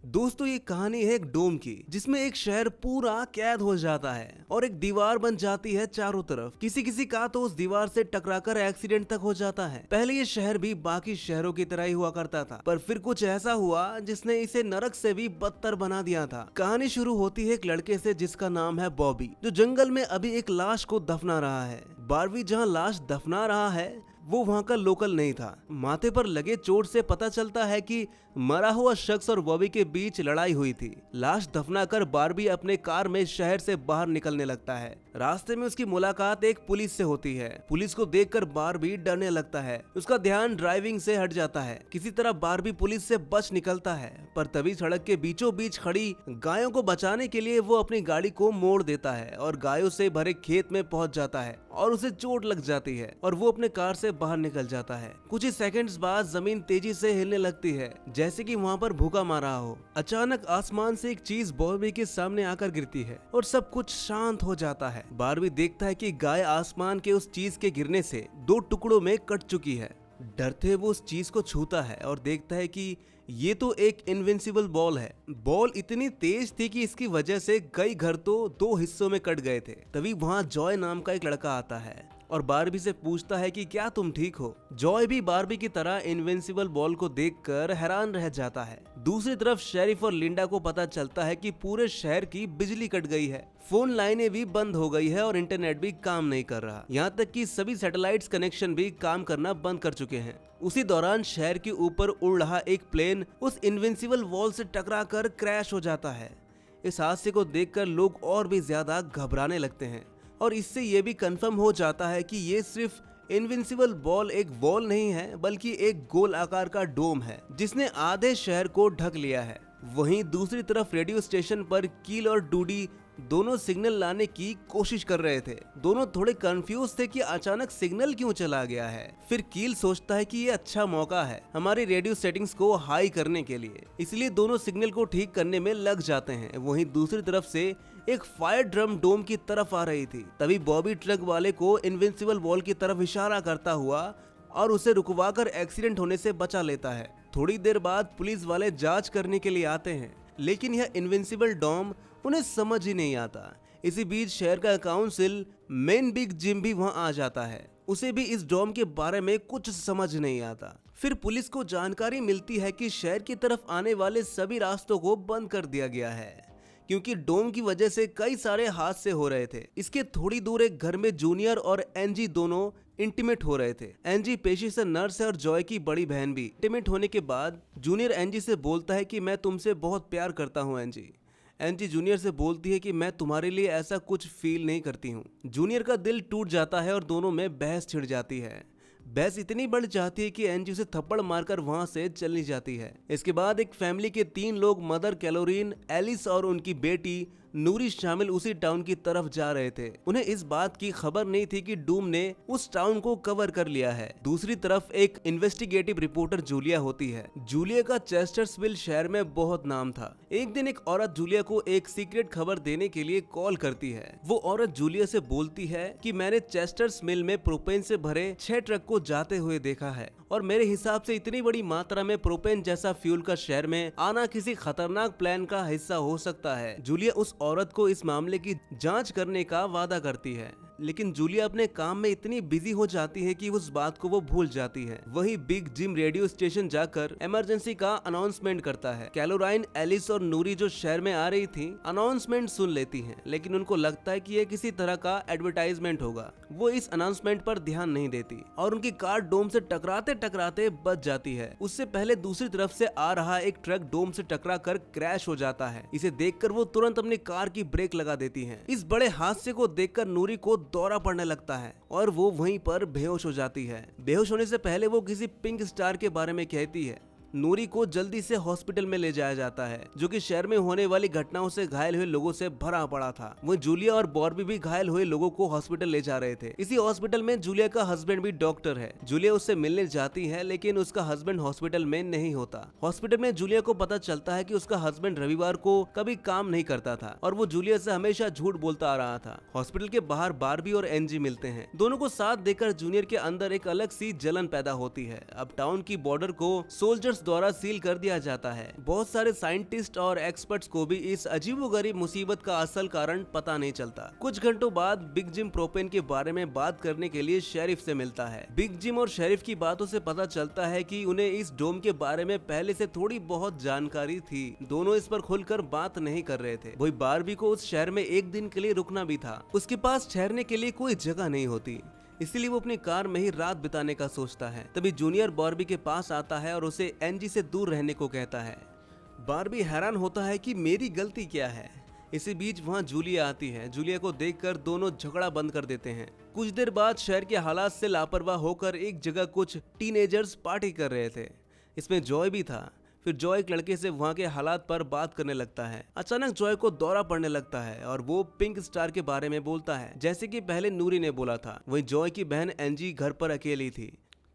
दोस्तों ये कहानी है एक डोम की, जिसमें एक शहर पूरा कैद हो जाता है और एक दीवार बन जाती है चारों तरफ। किसी किसी का तो उस दीवार से टकराकर एक्सीडेंट तक हो जाता है। पहले ये शहर भी बाकी शहरों की तरह ही हुआ करता था, पर फिर कुछ ऐसा हुआ जिसने इसे नरक से भी बदतर बना दिया था। कहानी शुरू होती है एक लड़के से जिसका नाम है बॉबी, जो जंगल में अभी एक लाश को दफना रहा है। बारबी जहाँ लाश दफना रहा है वो वहाँ का लोकल नहीं था। माथे पर लगे चोट से पता चलता है कि मरा हुआ शख्स और बॉबी के बीच लड़ाई हुई थी। लाश दफनाकर बारबी अपने कार में शहर से बाहर निकलने लगता है। रास्ते में उसकी मुलाकात एक पुलिस से होती है। पुलिस को देखकर बारबी डरने लगता है। उसका ध्यान ड्राइविंग से हट जाता है। किसी तरह बारबी पुलिस से बच निकलता है, पर तभी सड़क के बीचों बीच खड़ी गायों को बचाने के लिए वो अपनी गाड़ी को मोड़ देता है और गायों से भरे खेत में पहुंच जाता है और उसे चोट लग जाती है और वो अपने कार से बाहर निकल जाता है। कुछ ही सेकंड्स बाद जमीन तेजी से हिलने लगती है, जैसे कि वहाँ पर भूकंप आ रहा हो। अचानक आसमान से एक चीज बॉर्बी के सामने आकर गिरती है और सब कुछ शांत हो जाता है। बारबी देखता है कि गाय आसमान के उस चीज के गिरने से 2 टुकड़ों में कट चुकी है। डरते वो उस चीज को छूता है और देखता है कि ये तो एक इनविंसिबल बॉल है। बॉल इतनी तेज थी कि इसकी वजह से कई घर तो 2 हिस्सों में कट गए थे। तभी वहाँ जॉय नाम का एक लड़का आता है और बारबी से पूछता है कि क्या तुम ठीक हो। जॉय भी बारबी की तरह इनविंसिबल बॉल को देखकर हैरान रह जाता है। दूसरी तरफ शेरिफ और लिंडा को पता चलता है कि पूरे शहर की बिजली कट गई है, फोन लाइनें भी बंद हो गई है और इंटरनेट भी काम नहीं कर रहा। यहाँ तक कि सभी सैटेलाइट्स कनेक्शन भी काम करना बंद कर चुके हैं। उसी दौरान शहर के ऊपर उड़ रहा एक प्लेन उस इनविंसिबल वॉल से टकराकर क्रैश हो जाता है। इस हादसे को देखकर लोग और भी ज्यादा घबराने लगते हैं और इससे ये भी कंफर्म हो जाता है कि ये सिर्फ इनविंसिबल बॉल एक वॉल नहीं है, बल्कि एक गोल आकार का डोम है जिसने आधे शहर को ढक लिया है। वहीं दूसरी तरफ रेडियो स्टेशन पर कील और डूडी दोनों सिग्नल लाने की कोशिश कर रहे थे। दोनों थोड़े कंफ्यूज थे कि अचानक सिग्नल क्यों चला गया है। फिर कील सोचता है कि ये अच्छा मौका है हमारी रेडियो सेटिंग्स को हाई करने के लिए, इसलिए दोनों सिग्नल को ठीक करने में लग जाते हैं। वहीं दूसरी तरफ से एक फायर ड्रम डोम की तरफ आ रही थी। तभी बॉबी ट्रक वाले को इनविंसिबल वॉल की तरफ इशारा करता हुआ और उसे रुकवाकर एक्सीडेंट होने से बचा लेता है। थोड़ी देर बाद पुलिस वाले जांच करने के लिए आते हैं, लेकिन यह इनविंसिबल डोम उन्हें समझ ही नहीं आता। इसी बीच शहर का काउंसिल मेन बिग जिम भी वहां आ जाता है। उसे भी इस डोम के बारे में कुछ समझ नहीं आता। फिर पुलिस को जानकारी मिलती है कि शहर की तरफ आने वाले सभी रास्तों को बंद कर दिया गया है, क्योंकि डोम की वजह से कई सारे हादसे हो रहे थे। इसके थोड़ी दूर एक घर में जूनियर और एनजी दोनों इंटीमेट हो रहे थे। एनजी पेशे से नर्स है और जॉय की बड़ी बहन भी। इंटीमेट होने के बाद जूनियर एनजी से बोलता है कि मैं तुमसे बहुत प्यार करता हूँ एनजी। एनजी जूनियर से बोलती है कि मैं तुम्हारे लिए ऐसा कुछ फील नहीं करती हूँ। जूनियर का दिल टूट जाता है और दोनों में बहस छिड़ जाती है। बहस इतनी बढ़ जाती है कि एनजी उसे थप्पड़ मारकर वहां से चली जाती है। इसके बाद एक फैमिली के 3 लोग मदर कैलोरीन, एलिस और उनकी बेटी नूरी शामिल उसी टाउन की तरफ जा रहे थे। उन्हें इस बात की खबर नहीं थी कि डूम ने उस टाउन को कवर कर लिया है। दूसरी तरफ एक इन्वेस्टिगेटिव रिपोर्टर जूलिया होती है। जूलिया का चेस्टर्सविल शहर में बहुत नाम था। एक दिन एक औरत जूलिया को एक सीक्रेट खबर देने के लिए कॉल करती है। वो औरत जूलिया से बोलती है कि मैंने चेस्टर्स मिल में प्रोपेन से भरे 6 ट्रक को जाते हुए देखा है और मेरे हिसाब से इतनी बड़ी मात्रा में प्रोपेन जैसा फ्यूल का शहर में आना किसी खतरनाक प्लान का हिस्सा हो सकता है। जूलिया उस औरत को इस मामले की जांच करने का वादा करती है, लेकिन जूलिया अपने काम में इतनी बिजी हो जाती है कि उस बात को वो भूल जाती है। वही बिग जिम रेडियो स्टेशन जाकर इमरजेंसी का अनाउंसमेंट करता है। कैलोराइन, एलिस और नूरी जो शहर में आ रही थी अनाउंसमेंट सुन लेती हैं, लेकिन उनको लगता है कि ये किसी तरह का एडवर्टाइजमेंट होगा। वो इस अनाउंसमेंट पर ध्यान नहीं देती और उनकी कार डोम से टकराते टकराते बच जाती है। उससे पहले दूसरी तरफ से आ रहा एक ट्रक डोम से टकरा कर क्रैश हो जाता है। इसे देखकर वो तुरंत अपनी कार की ब्रेक लगा देती है। इस बड़े हादसे को देखकर नूरी को दौरा पड़ने लगता है और वो वहीं पर बेहोश हो जाती है। बेहोश होने से पहले वो किसी पिंक स्टार के बारे में कहती है। नूरी को जल्दी से हॉस्पिटल में ले जाया जाता है, जो कि शहर में होने वाली घटनाओं से घायल हुए लोगों से भरा पड़ा था। वो जूलिया और बॉर्बी भी घायल हुए लोगों को हॉस्पिटल ले जा रहे थे। इसी हॉस्पिटल में जूलिया का हस्बैंड भी डॉक्टर है। जूलिया उससे मिलने जाती है, लेकिन उसका हस्बैंड हॉस्पिटल में नहीं होता। हॉस्पिटल में जूलिया को पता चलता है कि उसका हस्बैंड रविवार को कभी काम नहीं करता था और वो जूलिया से हमेशा झूठ बोलता आ रहा था। हॉस्पिटल के बाहर बारबी और एनजी मिलते हैं। दोनों को साथ देकर जूनियर के अंदर एक अलग सी जलन पैदा होती है। अब टाउन की बॉर्डर को सोल्जर्स सोल्जर्स द्वारा सील कर दिया जाता है। बहुत सारे साइंटिस्ट और एक्सपर्ट्स को भी इस अजीबोगरीब मुसीबत का असल कारण पता नहीं चलता। कुछ घंटों बाद बिग जिम प्रोपेन के बारे में बात करने के लिए शेरिफ से मिलता है। बिग जिम और शेरिफ की बातों से पता चलता है कि उन्हें इस डोम के बारे में पहले से थोड़ी बहुत जानकारी थी। दोनों इस पर खुलकर बात नहीं कर रहे थे। वही बारबी को उस शहर में एक दिन के लिए रुकना भी था। उसके पास ठहरने के लिए कोई जगह नहीं होती, इसलिए वो अपनी कार में ही रात बिताने का सोचता है। तभी जूनियर बारबी के पास आता है और उसे एनजी से दूर रहने को कहता है। बारबी हैरान होता है कि मेरी गलती क्या है। इसी बीच वहाँ जूलिया आती है। जूलिया को देखकर दोनों झगड़ा बंद कर देते हैं। कुछ देर बाद शहर के हालात से लापरवाह होकर एक जगह कुछ टीनेजर्स पार्टी कर रहे थे। इसमें जॉय भी था। फिर जॉय एक लड़के से वहाँ के हालात पर बात करने लगता है। अचानक जॉय को दौरा पड़ने लगता है और वो पिंक स्टार के बारे में बोलता है, जैसे कि पहले नूरी ने बोला था। वहीं जॉय की बहन एनजी घर पर अकेली थी।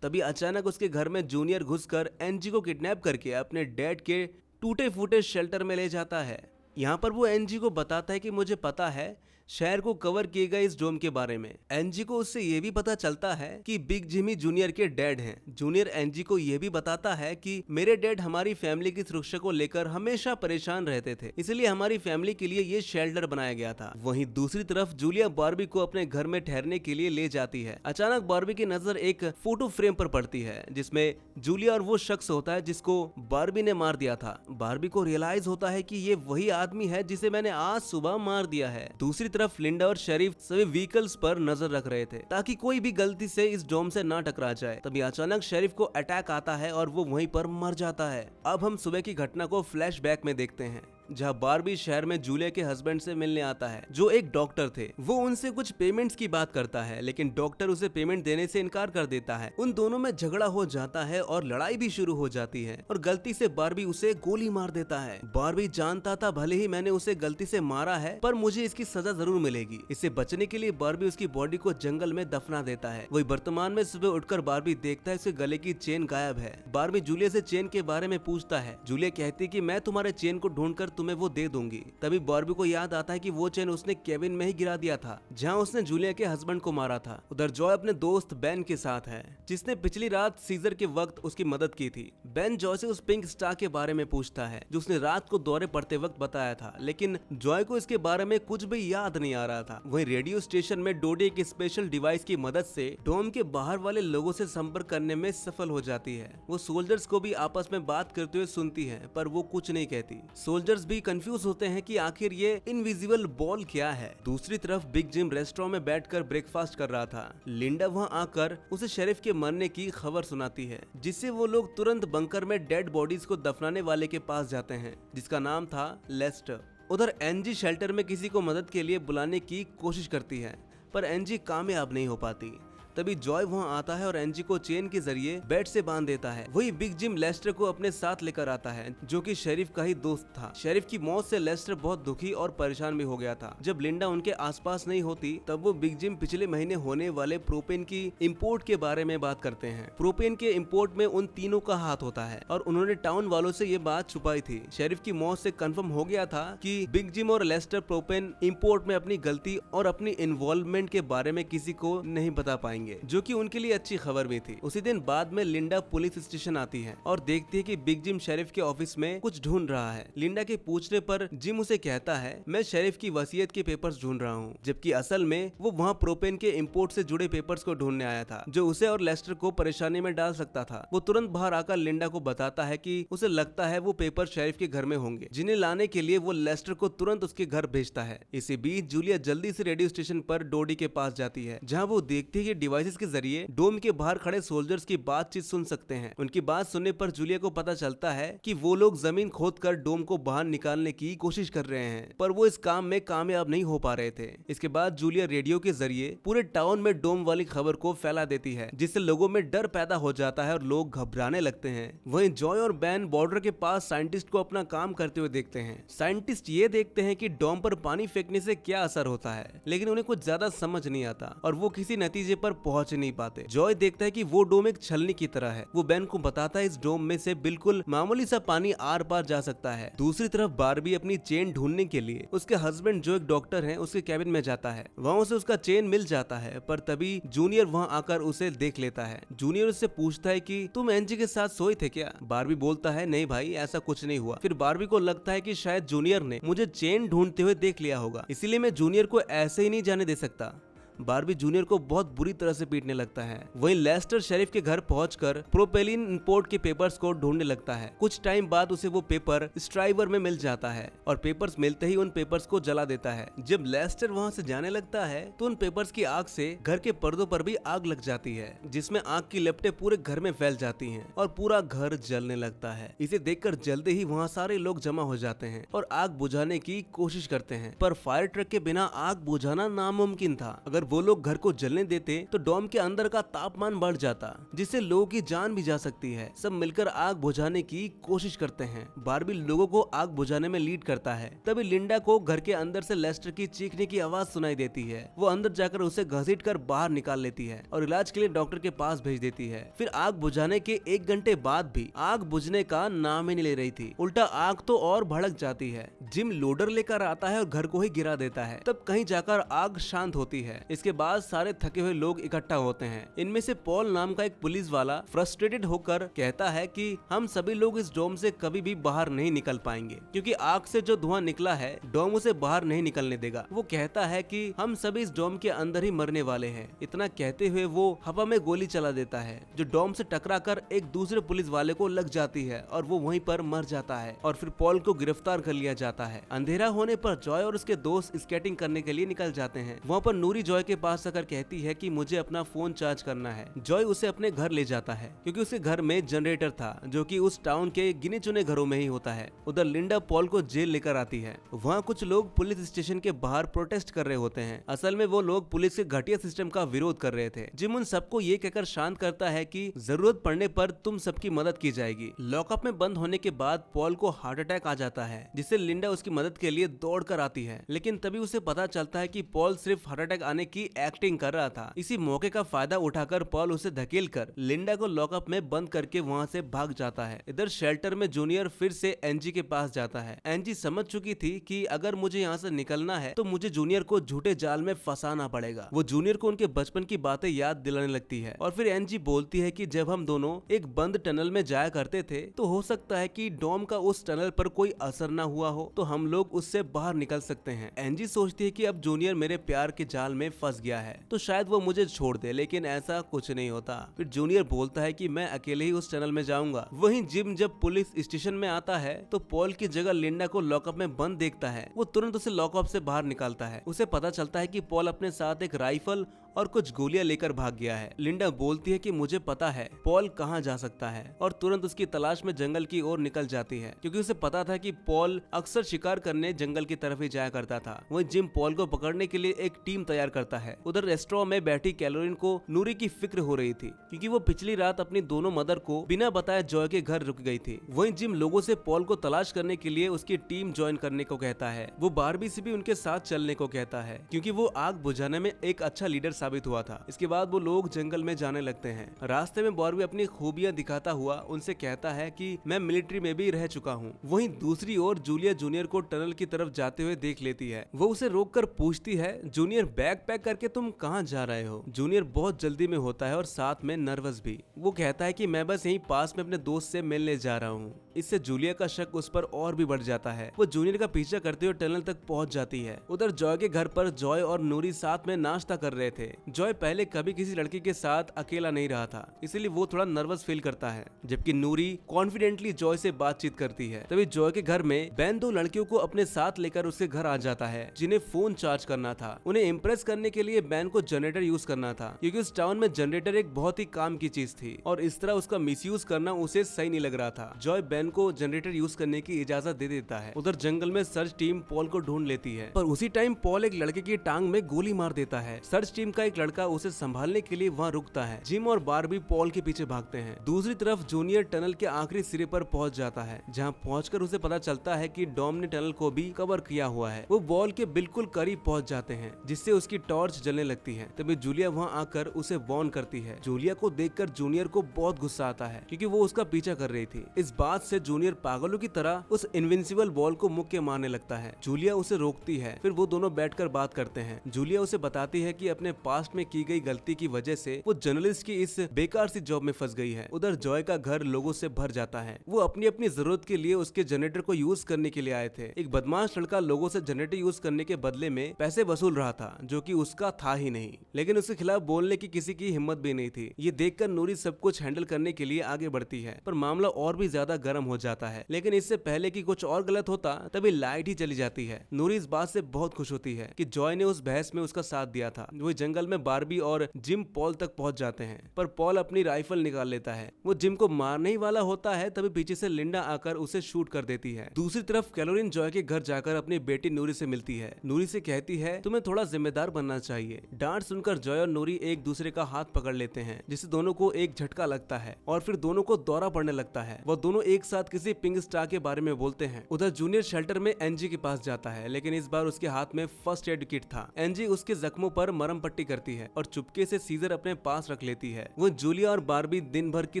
तभी अचानक उसके घर में जूनियर घुसकर एनजी को किडनैप करके अपने डैड के टूटे फूटे शेल्टर में ले जाता है। यहाँ पर वो एनजी को बताता है कि मुझे पता है शहर को कवर किए गए इस डोम के बारे में। एनजी को उससे ये भी पता चलता है कि बिग जिमी जूनियर के डैड हैं। जूनियर एनजी को ये भी बताता है कि मेरे डैड हमारी फैमिली की सुरक्षा को लेकर हमेशा परेशान रहते थे, इसलिए हमारी फैमिली के लिए ये शेल्टर बनाया गया था। वहीं दूसरी तरफ जूलिया बारबी को अपने घर में ठहरने के लिए ले जाती है। अचानक बारबी की नजर एक फोटो फ्रेम पर पड़ती है जिसमें जूलिया और वो शख्स होता है जिसको बारबी ने मार दिया था। बारबी को रियलाइज होता है कि ये वही आदमी है जिसे मैंने आज सुबह मार दिया है। दूसरी तरफ लिंडा और शेरिफ सभी व्हीकल्स पर नजर रख रहे थे ताकि कोई भी गलती से इस डोम से ना टकरा जाए। तभी अचानक शेरिफ को अटैक आता है और वो वहीं पर मर जाता है। अब हम सुबह की घटना को फ्लैशबैक में देखते हैं, जहाँ बारबी शहर में जूलिया के हस्बैंड से मिलने आता है जो एक डॉक्टर थे। वो उनसे कुछ पेमेंट्स की बात करता है लेकिन डॉक्टर उसे पेमेंट देने से इनकार कर देता है। उन दोनों में झगड़ा हो जाता है और लड़ाई भी शुरू हो जाती है और गलती से बारबी उसे गोली मार देता है। बारबी जानता था भले ही मैंने उसे गलती से मारा है पर मुझे इसकी सजा जरूर मिलेगी। इससे बचने के लिए बारबी उसकी बॉडी को जंगल में दफना देता है। वही वर्तमान में सुबह उठकर बारबी देखता है उसके गले की चेन गायब है। बारबी जूलिया से चेन के बारे में पूछता है। जूलिया कहती कि मैं तुम्हारे चेन को ढूंढकर तुम्हें वो दे दूंगी। तभी बारबी को याद आता है कि वो चेन उसने केबिन में ही गिरा दिया था जहां उसने जूलिया के हस्बैंड को मारा था। उधर जॉय अपने दोस्त बेन के साथ है जिसने पिछली रात सीजर के वक्त उसकी मदद की थी। बेन जॉय से उस पिंक स्टार के बारे में पूछता है जो उसने रात को दौरे पड़ते वक्त बताया था, लेकिन जॉय को इसके बारे में कुछ भी याद नहीं आ रहा था। वहीं रेडियो स्टेशन में डोडी एक स्पेशल डिवाइस की मदद से डोम के बाहर वाले लोगों से संपर्क करने में सफल हो जाती है। वो सोल्जर्स को भी आपस में बात करते हुए सुनती है पर वो कुछ नहीं कहती। सोल्जर्स भी कंफ्यूज होते हैं कि आखिर ये इनविजिबल बॉल क्या है। दूसरी तरफ बिग जिम रेस्टोरेंट में बैठकर ब्रेकफास्ट कर रहा था। लिंडा वहां आकर उसे शेरिफ के मरने की खबर सुनाती है जिससे वो लोग तुरंत बंकर में डेड बॉडीज को दफनाने वाले के पास जाते हैं जिसका नाम था लेस्टर। उधर एनजी शेल्टर में किसी को मदद के लिए बुलाने की कोशिश करती है पर एनजी कामयाब नहीं हो पाती। तभी जॉय वहां आता है और एनजी को चेन के जरिए बेड से बांध देता है। वही बिग जिम लेस्टर को अपने साथ लेकर आता है जो कि शेरिफ का ही दोस्त था। शेरिफ की मौत से लेस्टर बहुत दुखी और परेशान भी हो गया था। जब लिंडा उनके आसपास नहीं होती तब वो बिग जिम पिछले महीने होने वाले प्रोपेन की इम्पोर्ट के बारे में बात करते हैं। प्रोपेन के इम्पोर्ट में उन तीनों का हाथ होता है और उन्होंने टाउन वालों से ये बात छुपाई थी। शेरिफ की मौत से कंफर्म हो गया था कि बिग जिम और लेस्टर प्रोपेन इम्पोर्ट में अपनी गलती और अपनी इन्वॉल्वमेंट के बारे में किसी को नहीं बता पाएंगे, जो कि उनके लिए अच्छी खबर भी थी। उसी दिन बाद में लिंडा पुलिस स्टेशन आती है और देखती है कि बिग जिम शेरिफ के ऑफिस में कुछ ढूंढ रहा है। लिंडा के पूछने पर जिम उसे कहता है मैं शेरिफ की वसीयत के पेपर्स ढूंढ रहा हूँ, जबकि असल में वो वहाँ प्रोपेन के इम्पोर्ट से जुड़े पेपर्स को ढूंढने आया था जो उसे और लेस्टर को परेशानी में डाल सकता था। वो तुरंत बाहर आकर लिंडा को बताता है कि उसे लगता है वो पेपर शेरिफ के घर में होंगे, जिन्हें लाने के लिए वो लेस्टर को तुरंत उसके घर भेजता है। इसी बीच जूलिया जल्दी से रेडियो स्टेशन पर डोडी के पास जाती है जहाँ वो देखती है कि डिवाइसेस के जरिए डोम के बाहर खड़े सोल्जर्स की बातचीत सुन सकते हैं। उनकी बात सुनने पर जूलिया को पता चलता है कि वो लोग जमीन खोदकर डोम को बाहर निकालने की कोशिश कर रहे हैं पर वो इस काम में कामयाब नहीं हो पा रहे थे। इसके बाद जूलिया रेडियो के जरिए पूरे टाउन में डोम वाली खबर को फैला देती है जिससे लोगों में डर पैदा हो जाता है और लोग घबराने लगते हैं। वहीं जॉय और बैन बॉर्डर के पास साइंटिस्ट को अपना काम करते हुए देखते हैं। साइंटिस्ट ये देखते हैं कि डोम पर पानी फेंकने से क्या असर होता है, लेकिन उन्हें कुछ ज्यादा समझ नहीं आता और वो किसी नतीजे पर पहुंच नहीं पाते। जॉय देखता है कि वो डोम एक छलनी की तरह है। वो बेन को बताता है इस डोम में से बिल्कुल मामूली सा पानी आर पार जा सकता है। दूसरी तरफ बारबी अपनी चेन ढूंढने के लिए उसके हस्बैंड जो एक डॉक्टर है उसके कैबिन में जाता है। वहाँ उसे उसका चेन मिल जाता है, पर तभी जूनियर वहाँ आकर उसे देख लेता है। जूनियर उससे पूछता है कि तुम एंजी के साथ सोए थे क्या? बारबी बोलता है नहीं भाई, ऐसा कुछ नहीं हुआ। फिर बारबी को लगता है कि शायद जूनियर ने मुझे चेन ढूंढते हुए देख लिया होगा, इसीलिए मैं जूनियर को ऐसे ही नहीं जाने दे सकता। बारबी जूनियर को बहुत बुरी तरह से पीटने लगता है। वहीं लेस्टर शेरिफ के घर पहुंचकर प्रोपेलिन इंपोर्ट के पेपर्स को ढूंढने लगता है। कुछ टाइम बाद उसे वो पेपर स्ट्राइवर में मिल जाता है और पेपर्स मिलते ही उन पेपर्स को जला देता है। जब लेस्टर वहां से जाने लगता है तो उन पेपर्स की आग से घर के पर्दों पर भी आग लग जाती है, जिसमें आग की लपटें पूरे घर में फैल जाती हैं और पूरा घर जलने लगता है। इसे देखकर जल्दी ही वहाँ सारे लोग जमा हो जाते हैं और आग बुझाने की कोशिश करते हैं, पर फायर ट्रक के बिना आग बुझाना नामुमकिन था। अगर वो लोग घर को जलने देते तो डोम के अंदर का तापमान बढ़ जाता, जिससे लोगों की जान भी जा सकती है। सब मिलकर आग बुझाने की कोशिश करते हैं। बारबी लोगों को आग बुझाने में लीड करता है। तभी लिंडा को घर के अंदर से लेस्टर की चीखने की आवाज सुनाई देती है। वो अंदर जाकर उसे घसीटकर बाहर निकाल लेती है और इलाज के लिए डॉक्टर के पास भेज देती है। फिर आग बुझाने के 1 घंटे बाद भी आग बुझने का नाम ही नहीं ले रही थी। उल्टा आग तो और भड़क जाती है। जिम लोडर लेकर आता है और घर को ही गिरा देता है। तब कहीं जाकर आग शांत होती है। इसके बाद सारे थके हुए लोग इकट्ठा होते हैं। इनमें से पॉल नाम का एक पुलिस वाला फ्रस्ट्रेटेड होकर कहता है कि हम सभी लोग इस डोम से कभी भी बाहर नहीं निकल पाएंगे, क्योंकि आग से जो धुआं निकला है डोम उसे बाहर नहीं निकलने देगा। वो कहता है कि हम सभी इस डोम के अंदर ही मरने वाले हैं। इतना कहते हुए वो हवा में गोली चला देता है, जो डोम से टकराकर एक दूसरे पुलिस वाले को लग जाती है और वो वहीं पर मर जाता है। और फिर पॉल को गिरफ्तार कर लिया जाता है। अंधेरा होने पर जॉय और उसके दोस्त स्केटिंग करने के लिए निकल जाते हैं। वहाँ पर नूरी जॉय के पास आकर कहती है कि मुझे अपना फोन चार्ज करना है। जॉय उसे अपने घर ले जाता है, क्योंकि उसके घर में जनरेटर था, जो कि उस टाउन के गिने चुने घरों में ही होता है। उधर लिंडा पॉल को जेल लेकर आती है। वहाँ कुछ लोग पुलिस स्टेशन के बाहर प्रोटेस्ट कर रहे होते हैं। असल में वो लोग पुलिस के घटिया सिस्टम का विरोध कर रहे थे। जिम उन सबको ये कहकर शांत करता है कि जरूरत पड़ने पर तुम सबकी मदद की जाएगी। लॉकअप में बंद होने के बाद पॉल को हार्ट अटैक आ जाता है, जिससे लिंडा उसकी मदद के लिए दौड़ कर आती है। लेकिन तभी उसे पता चलता है कि पॉल सिर्फ हार्ट अटैक आने की एक्टिंग कर रहा था। इसी मौके का फायदा उठाकर पॉल उसे धकेलकर लिंडा को लॉकअप में बंद करके वहाँ से भाग जाता है। इधर शेल्टर में जूनियर फिर से एंजी के पास जाता है। एंजी समझ चुकी थी कि अगर मुझे यहाँ से निकलना है तो मुझे जूनियर को झूठे जाल में फंसाना पड़ेगा। वो जूनियर को उनके बचपन की बातें याद दिलाने लगती है और फिर एंजी बोलती है कि जब हम दोनों एक बंद टनल में जाया करते थे तो हो सकता है कि डोम का उस टनल पर कोई असर न हुआ हो, तो हम लोग उससे बाहर निकल सकते हैं। एंजी सोचती है कि अब जूनियर मेरे प्यार के जाल में फंस गया है तो शायद वो मुझे छोड़ दे, लेकिन ऐसा कुछ नहीं होता। फिर जूनियर बोलता है कि मैं अकेले ही उस टनल में जाऊंगा। वहीं जिम जब पुलिस स्टेशन में आता है तो पॉल की जगह लिंडा को लॉकअप में बंद देखता है। वो तुरंत उसे लॉकअप से बाहर निकालता है। उसे पता चलता है कि पॉल अपने साथ एक राइफल और कुछ गोलियां लेकर भाग गया है। लिंडा बोलती है कि मुझे पता है पॉल कहाँ जा सकता है और तुरंत उसकी तलाश में जंगल की ओर निकल जाती है, क्योंकि उसे पता था कि पॉल अक्सर शिकार करने जंगल की तरफ ही जाया करता था। वहीं जिम पॉल को पकड़ने के लिए एक टीम तैयार करता है। उधर रेस्टोरेंट में बैठी कैलोरीन को नूरी की फिक्र हो रही थी, क्योंकि वो पिछली रात अपनी दोनों मदर को बिना बताए जॉय के घर रुक गई थी। वहीं जिम लोगों से पॉल को तलाश करने के लिए उसकी टीम ज्वाइन करने को कहता है। वो बारबी से भी उनके साथ चलने को कहता है, क्योंकि वो आग बुझाने में एक अच्छा लीडर साबित हुआ था। इसके बाद वो लोग जंगल में जाने लगते हैं। रास्ते में बारबी अपनी खूबियां दिखाता हुआ उनसे कहता है कि मैं मिलिट्री में भी रह चुका हूँ। वहीं दूसरी ओर जूलिया जूनियर को टनल की तरफ जाते हुए देख लेती है। वो उसे रोककर पूछती है, जूनियर बैग पैक करके तुम कहाँ जा रहे हो? जूनियर बहुत जल्दी में होता है और साथ में नर्वस भी। वो कहता है कि मैं बस यहीं पास में अपने दोस्त से मिलने जा रहा हूँ। इससे जूलिया का शक उस पर और भी बढ़ जाता है। वो जूनियर का पीछा करते हुए टनल तक पहुंच जाती है। उधर जॉय के घर पर जॉय और नूरी साथ में नाश्ता कर रहे थे। जॉय पहले कभी किसी लड़की के साथ अकेला नहीं रहा था, इसीलिए वो थोड़ा नर्वस फील करता है, जबकि नूरी कॉन्फिडेंटली जॉय से बातचीत करती है। तभी जॉय के घर में बैन दो लड़कियों को अपने साथ लेकर उसके घर आ जाता है, जिन्हें फोन चार्ज करना था। उन्हें इम्प्रेस करने के लिए बैन को जनरेटर यूज करना था, क्योंकि उस टाउन में जनरेटर एक बहुत ही काम की चीज थी और इस तरह उसका मिसयूज करना उसे सही नहीं लग रहा था। जॉय बैन बेन को जनरेटर यूज करने की इजाजत दे देता है। उधर जंगल में सर्च टीम पॉल को ढूंढ लेती है, पर उसी टाइम पॉल एक लड़के की टांग में गोली मार देता है। सर्च टीम का एक लड़का उसे संभालने के लिए वहाँ रुकता है। जिम और बारबी पॉल के पीछे भागते हैं। दूसरी तरफ जूनियर टनल के आखिरी सिरे पर पहुंच जाता है, जहां पहुंचकर उसे पता चलता है कि डॉम ने टनल को भी कवर किया हुआ है। वो वॉल के बिल्कुल करीब पहुंच जाते हैं, जिससे उसकी टॉर्च जलने लगती है। तभी जूलिया वहां आकर उसे वार्न करती है। जूलिया को देखकर जूनियर को बहुत गुस्सा आता है, क्योंकि वो उसका पीछा कर रही थी। इस बात से जूनियर पागलों की तरह उस इनविंसिबल वॉल को मुक्के मारने लगता है। जूलिया उसे रोकती है, फिर वो दोनों बैठकर बात करते हैं। जूलिया उसे बताती है कि अपने पास्ट में की गई गलती की वजह से वो जर्नलिस्ट की इस बेकार सी जॉब में फंस गई है। उधर जॉय का घर लोगों से भर जाता है। वो अपनी अपनी जरूरत के लिए उसके जनरेटर को यूज करने के लिए आए थे। एक बदमाश लड़का लोगों से जनरेटर यूज करने के बदले में पैसे वसूल रहा था, जो कि उसका था ही नहीं, लेकिन उसके खिलाफ बोलने की किसी की हिम्मत भी नहीं थी। ये देखकर नूरी सब कुछ हैंडल करने के लिए आगे बढ़ती है, पर मामला और भी ज्यादा गर्म हो जाता है। लेकिन इससे पहले कि कुछ और गलत होता, तभी लाइट ही चली जाती है। नूरी इस बात से बहुत खुश होती है कि जॉय ने उस बहस में उसका साथ दिया था। वो जंगल में बारबी और जिम पॉल तक पहुंच जाते हैं, पर पॉल अपनी राइफल निकाल लेता है। वो जिम को मारने ही वाला होता है, तभी पीछे से लिंडा आकर उसे शूट कर देती है। दूसरी तरफ कैलोरीन जॉय के घर जाकर अपनी बेटी नूरी से मिलती है। नूरी से कहती है, तुम्हें थोड़ा जिम्मेदार बनना चाहिए। डांट सुनकर जॉय और नूरी एक दूसरे का हाथ पकड़ लेते हैं, जिससे दोनों को एक झटका लगता है और फिर दोनों को दौरा पड़ने लगता है। वो दोनों एक साथ किसी पिंक स्टार के बारे में बोलते हैं। उधर जूनियर शेल्टर में एनजी के पास जाता है, लेकिन इस बार उसके हाथ में फर्स्ट एड किट था। एनजी उसके जख्मों पर मरहम पट्टी करती है और चुपके से सीजर अपने पास रख लेती है। वो जूलिया और बारबी दिन भर की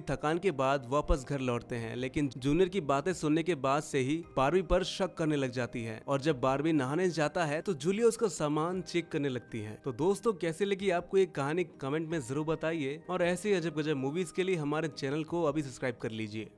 थकान के बाद वापस घर लौटते हैं, लेकिन जूनियर की बातें सुनने के बाद से ही बारबी पर शक करने लग जाती है। और जब बारबी नहाने जाता है तो जूलिया उसका सामान चेक करने लगती है। तो दोस्तों, कैसे लगी आपको ये कहानी कमेंट में जरूर बताइए, और ऐसे अजब गजब मूवीज के लिए हमारे चैनल को अभी सब्सक्राइब कर लीजिए।